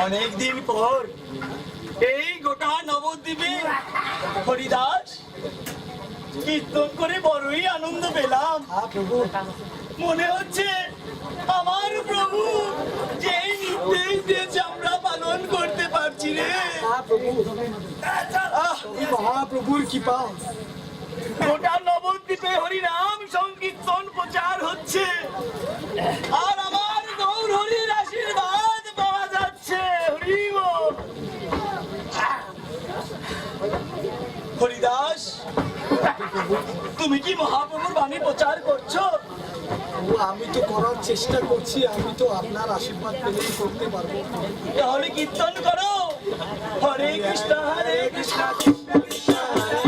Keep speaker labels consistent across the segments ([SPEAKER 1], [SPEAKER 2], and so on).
[SPEAKER 1] অনেকদিন পর এই গোটা নবদ্বীপে হরিদাস কীর্তন করে বড়ই আনন্দ পেলাম। মনে হচ্ছে আমার প্রভু যেই নির্দেশ দিয়েছে আমরা পালন করতে পারছি রে।
[SPEAKER 2] মহাপ্রভুর কৃপা,
[SPEAKER 1] গোটা নবদ্বীপে হরিনাম সংকীর্তন প্রচার হচ্ছে আর আমার গৌর হরির আশীর্বাদ পাওয়া যাচ্ছে। হরি বল। হরিদাস, তুমি কি মহাপ্রভুর বাণী প্রচার করছো?
[SPEAKER 2] আমি তো করার চেষ্টা করছি, আমি তো আপনার আশীর্বাদ পেলেই করতে পারবো।
[SPEAKER 1] তাহলে কীর্তন করো, হরে কৃষ্ণ হরে কৃষ্ণ কৃষ্ণ কৃষ্ণ হরে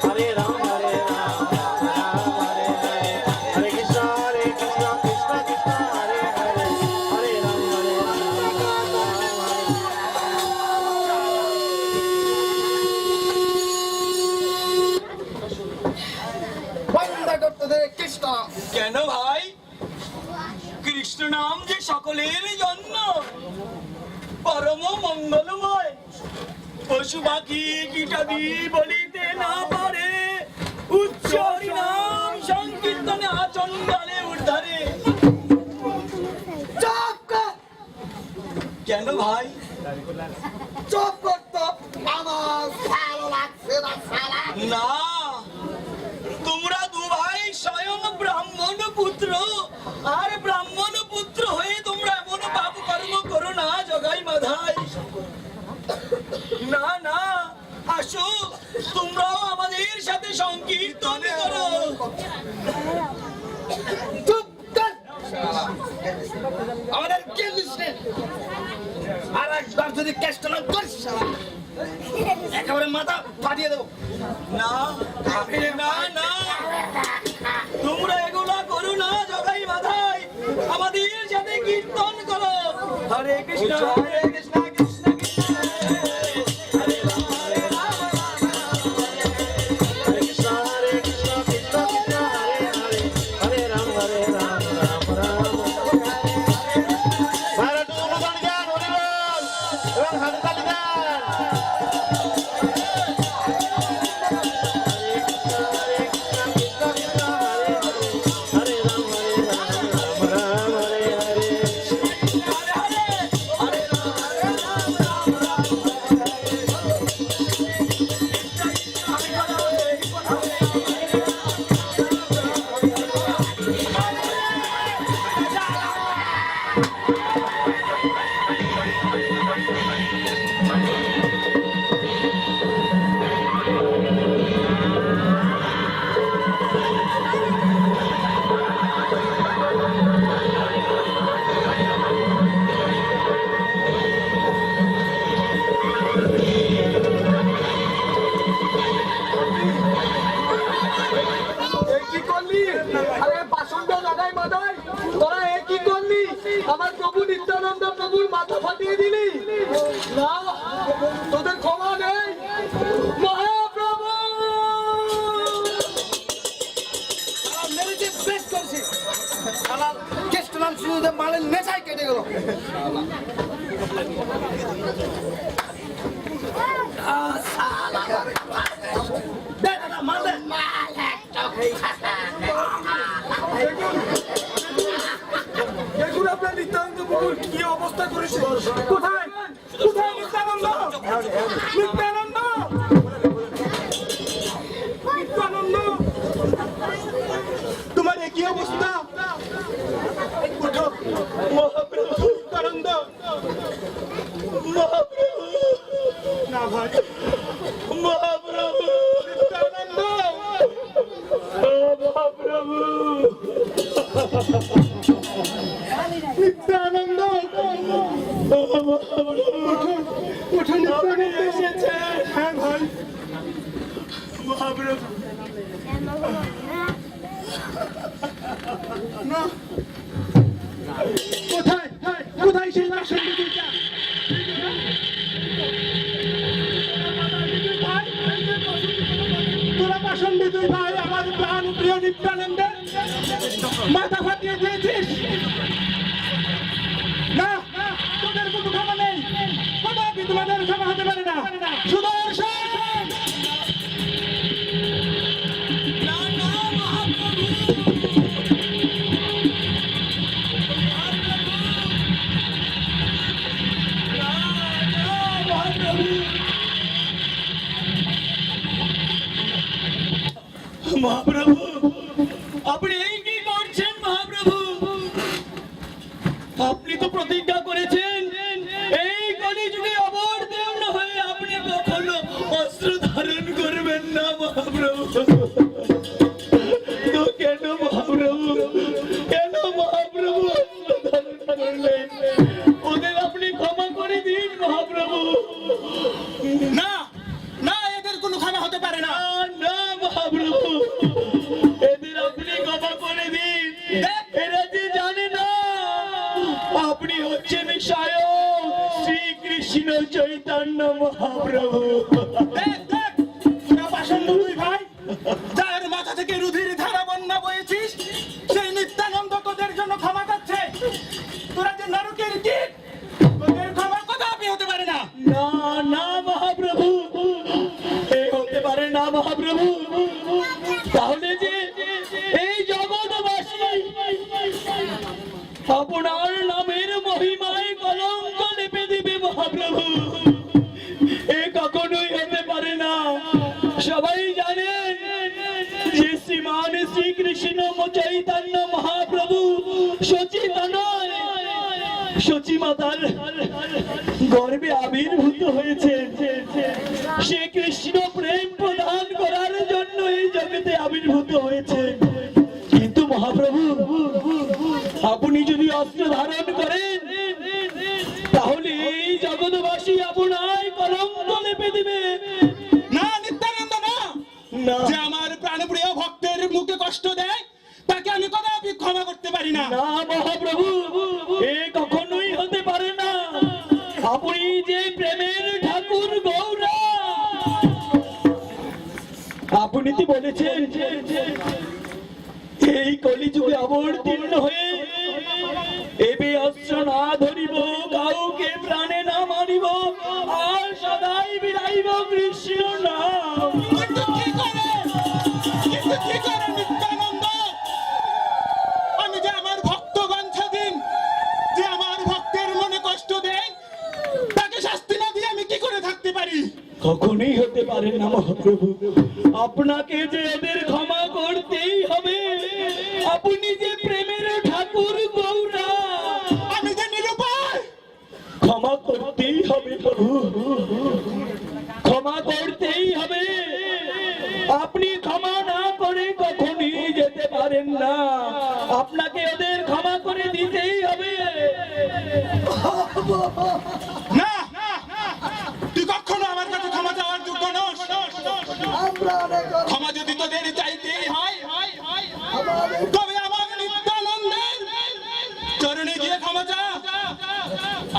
[SPEAKER 1] হরে রাম হরে রাম রাম হরে হরে হরে কৃষ্ণ কৃষ্ণ কৃষ্ণ হরে হরে হরে রাম হরে
[SPEAKER 2] কৃষ্ণ।
[SPEAKER 1] কেন ভাই? কৃষ্ণ নাম যে সকলের জন্য পরম মঙ্গলময়। পশু পাখি কীটাদি বলিতে না পারে উচ্চ হরিনাম সংকীর্তনে আচণ্ডালে উদ্ধারে। কেন ভাই?
[SPEAKER 2] চুপ করতো, আমার ভালো লাগছে না।
[SPEAKER 1] না, তোমরা দু ভাই স্বয়ং ব্রাহ্মণ পুত্র, আর ব্রাহ্মণ পুত্র হয়ে তোমরা এমন পাপ কর্ম করো না জগাই মাধাই। না না, আসো তোমরাও আমাদের সাথে সংকীর্তন করো।
[SPEAKER 2] আমাদের কে দিচ্ছে? আর একবার যদি কেষ্ট না করিস একেবারে মাথা ফাটিয়ে দেবো।
[SPEAKER 1] না না না, তোমরা এগুলা করো না জগাই মাধাই, আমাদের সাথে কীর্তন করো। হরে কৃষ্ণ হরে কৃষ্ণ কৃষ্ণ কৃষ্ণ হরে রাম হরে রাম হরে কৃষ্ণ কৃষ্ণ কৃষ্ণ হরে হরে হরে রাম রাম রাম। সারা টুকু গান হরি বল এবং হাততালি দেন।
[SPEAKER 2] আমার প্রভু নিত্যানন্দ প্রভুর মাথা ফাটিয়ে দিলি না, তোদের ক্ষমা নেই মহাপ্রভু। বেশ করছি, কেষ্টনাম শুরুতে মালের নেশায় কেটে গেল। দেখুন আপনার নিত্যানন্দ প্রভুর কি অবস্থা করেছে। কোথায় কোথায় নিত্যানন্দ? নিত্যানন্দ নিত্যানন্দ, তোমার একই অবস্থা। মহাপ্রভু নিত্যানন্দ, মহাপ্রভু না ভাই, মহাপ্রভু নিত্যানন্দ, মহাপ্রভু নিত্যানন্দ, উঠুন নিত্যানন্দ এসেছে। হ্যাঁ ভাই, মহাপ্রভু না, কোথায় কোথায় সেই লাশের দিদিটা? তোরা পাষণ্ড দুই ভাই আমার প্রাণ প্রিয় নিত্যানন্দের মাথা ফাটিয়ে দিয়েছিস। না, তোদের কোনো ক্ষমা নেই।
[SPEAKER 1] তোমাদের ক্ষমা হতে পারে না। সুদর্শন মহাপ্রভু, আপনি এই কি করছেন মহাপ্রভু? আপনি তো প্রতিজ্ঞা করেছেন এই কলিযুগে অবতীর্ণ হয়ে আপনি কখনো অস্ত্র ধারণ করবেন না মহাপ্রভু। তো কেন মহাপ্রভু, কেন মহাপ্রভু অস্ত্র ধারণ করলেন? ওদের আপনি ক্ষমা করে দিন মহাপ্রভু।
[SPEAKER 2] না না, এদের কোনো ক্ষমা হতে পারে না।
[SPEAKER 1] না মহাপ্রভু, এদের আপনি ক্ষমা করে দিন। এরা যে জানে না আপনি হচ্ছেন স্বয়ং শ্রীকৃষ্ণ চৈতন্য মহাপ্রভু।
[SPEAKER 2] দেখ দেখ, তোরা পাষণ্ড দুই ভাই, যার মাথা থেকে রুধির ধারা বন্যা বয়েছিস, সেই নিত্যানন্দ তোদের জন্য ক্ষমা করছে। তোরা যে নরকের কীট, তোদের ক্ষমা কদাপি হতে পারে না।
[SPEAKER 1] না না মহাপ্রভু, এ হতে পারে না মহাপ্রভু। তাহলে যে এই জগৎবাসী আপনার নামের মহিমায় কলঙ্ক লেপে দিবে মহাপ্রভু, এ কখনোই হতে পারে না। সবাই জানেন যে শ্রীমান শ্রীকৃষ্ণ চৈতন্য মহাপ্রভু সচী মাতার গর্ভে আবির্ভূত হয়েছে। সে কৃষ্ণ প্রেম প্রদান করার জন্য এই জগতে আবির্ভূত হয়েছে। কিন্তু মহাপ্রভু, আপনি যদি অস্ত্র ধারণ করেন তাহলে এই জগৎবাসী আপনার কলঙ্ক লেপে দিবে।
[SPEAKER 2] না নিত্যানন্দ, না,
[SPEAKER 1] না
[SPEAKER 2] যে আমার প্রাণপ্রিয় ভক্তের মুখে কষ্ট দেয় তাকে আমি কদাপি ক্ষমা করতে পারি না।
[SPEAKER 1] না মহাপ্রভু, এ কখনোই হতে পারে না। আপনি যে প্রেমের ঠাকুর গৌরা, আপনি তো বলেছেন এই কলিযুগে অবতীর্ণ হয়ে এবে অস্ত্র না ধরিব, কাউকে প্রাণে না মারিব, আর সদাই বিরাইব কৃষ্ণ নাম।
[SPEAKER 2] কিন্তু কি করে নিত্যানন্দ? আমি যে আমার ভক্ত বাঞ্ছাধীন, যে আমার ভক্তের মনে কষ্ট দেয়, তাকে শাস্তি না দিয়ে আমি কি করে থাকতে পারি?
[SPEAKER 1] কখনোই হতে পারে না মহাপ্রভু। আপনাকে যে এদের ক্ষমা করতেই হবে। আপনি যে প্রেমের ঠাকুর গৌরা,
[SPEAKER 2] আমি যে নিরুপায়,
[SPEAKER 1] ক্ষমা করতেই হবে প্রভু, ক্ষমা করতেই হবে। আপনি ক্ষমা না করে কখনই যেতে পারেন না। আপনাকে ওদের ক্ষমা করে দিতেই হবে।
[SPEAKER 2] না, তুই কখনো আমার কাছে ক্ষমা চাওয়ার যোগ্য নস। ক্ষমা যদি তোদের চাইতেই হয়, তবে আমার নিত্যানন্দের চরণে গিয়ে ক্ষমা চা।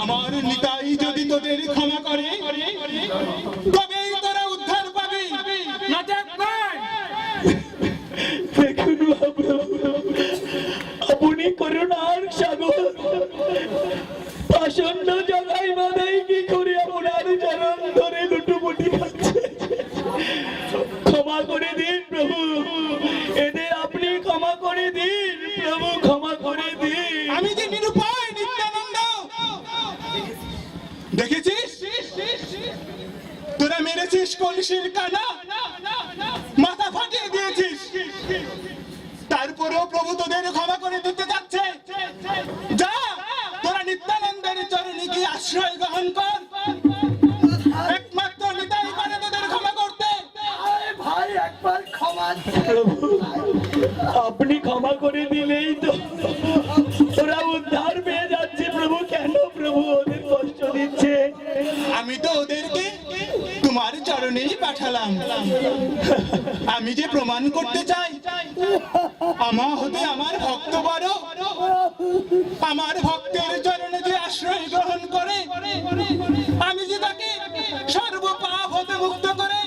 [SPEAKER 2] আমার নিতাই যদি তোদের ক্ষমা করে, তবেই তোরা উদ্ধার পাবি।
[SPEAKER 1] দেখুন মহাপ্রভু, আপনি করুণার সাগর, পাষণ্ড জগাই মাদাই কি করে আপনার চরণ ধরে লুটুপুটি খাচ্ছে। ক্ষমা করে দিন প্রভু, এদের আপনি ক্ষমা করে দিন প্রভু, ক্ষমা করে দিন।
[SPEAKER 2] আমি যে নিরুপায় নিত্যানন্দ, দেখেছিস তোরা মেরেছিস কলসির কানা, মাথা ফাটিয়ে দিয়েছিস, তারপরেও প্রভু তোদের ক্ষমা করে দিতে যাচ্ছে। যা, তোরা নিত্যানন্দের চরণে গিয়ে আশ্রয় গ্রহণ কর। একমাত্র নিতাই পারে তোদের ক্ষমা করতে।
[SPEAKER 3] ভাই একবার ক্ষমা
[SPEAKER 1] প্রভু, আপনি ক্ষমা করে দিলেই তো ওরা উদ্ধার পেয়ে যাচ্ছে প্রভু। কেন প্রভু ওদের কষ্ট দিচ্ছে?
[SPEAKER 2] আমি তো ওদেরকে তোমার চরণেই পাঠালাম। আমি যে প্রমাণ করতে চাই আমার হতে আমার ভক্ত বড়, আমার ভক্তের চরণে যে আশ্রয় গ্রহণ করে, আমি যে তাকে সর্বপাপ হতে মুক্ত করে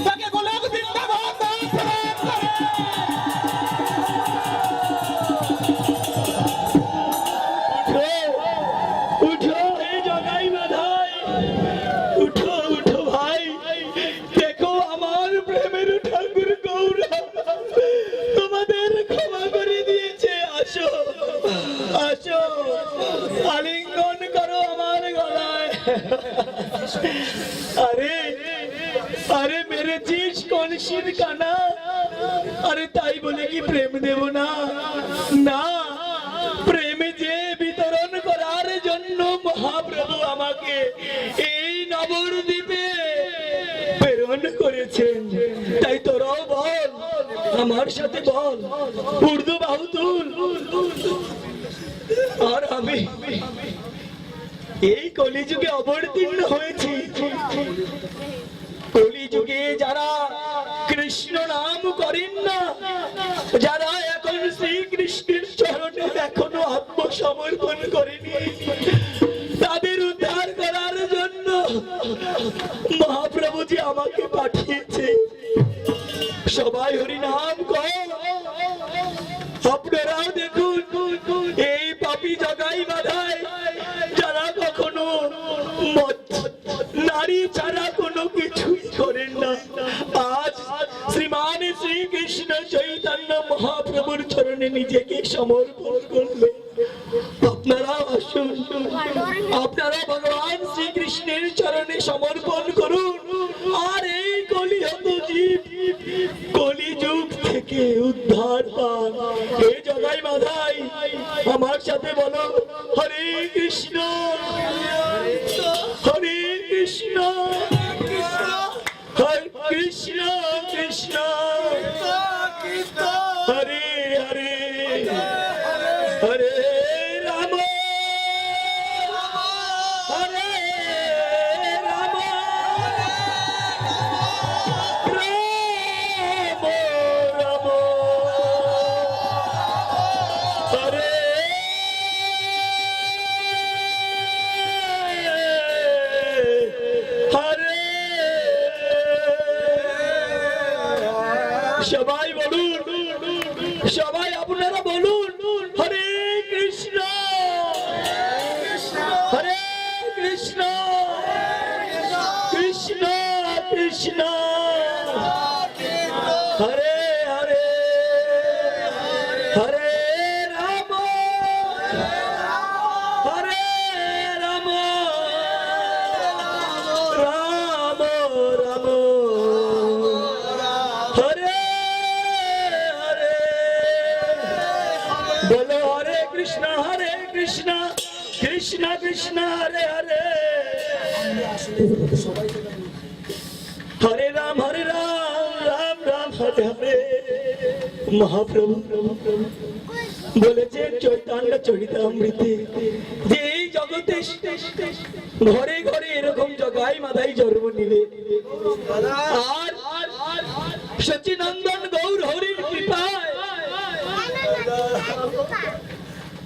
[SPEAKER 2] তাকে গোলক বৃন্দাবন দান প্রদান করে।
[SPEAKER 1] উঠো, উঠো হে জগাই মাধাই, জানা, আরে তাই বলে কি প্রেম দেব না? না, প্রেমে যে বিতরণ করার জন্য মহাপ্রভু আমাকে এই নবদ্বীপে প্রেরণ করেছেন। তাই তোরাও বল, আমার সাথে বল, উর্দু বাহু তুল। আর আমি এই কলিযুগে অবতীর্ণ হয়েছি। কলিযুগে যারা কৃষ্ণ নাম করেন না, যারা এখন শ্রীকৃষ্ণের চরণে এখনো আত্মসমর্পণ করেনি, তাদের উদ্ধার করার জন্য মহাপ্রভু যে আমাকে পাঠিয়েছে। সবাই হরি নাম কর। আপনারাও দেখুন, এই পাপী জগাই বাধায় যারা কখনো নারী ছাড়া কোনো কিছুই করেন না, আজ শ্রীমান শ্রীকৃষ্ণ চৈতন্য মহাপ্রভুর চরণে নিজেকে সমর্পণ করলেন। আপনারা আসুন, আপনারা ভগবান শ্রীকৃষ্ণের চরণে সমর্পণ করুন। আর এই কলিহত জীব কলিযুগ থেকে উদ্ধার পান। এই জগাই মাধাই আমার সাথে বলো, হরে কৃষ্ণ হরে কৃষ্ণ হরে কৃষ্ণ কৃষ্ণ হরে হরে হরে রাম হরে রাম রাম রাম হরে হরে। সবাই বলুন, সবাই আপনারা বলুন, হরে কৃষ্ণ হরে কৃষ্ণ কৃষ্ণ কৃষ্ণ হরে হরে হরে রাম হরে রাম রাম রাম হরে হরে। বলো হরে কৃষ্ণ কৃষ্ণ কৃষ্ণ হরে হরে, হরে রাম রাম রাম হরে হরে। মহাপ্রভু বলেছে চৈতন্য চরিতামৃতে যে এই জগতে ঘরে ঘরে এরকম জগাই মাধাই জন্ম নিবে। আর সচিনন্দন গৌর হরি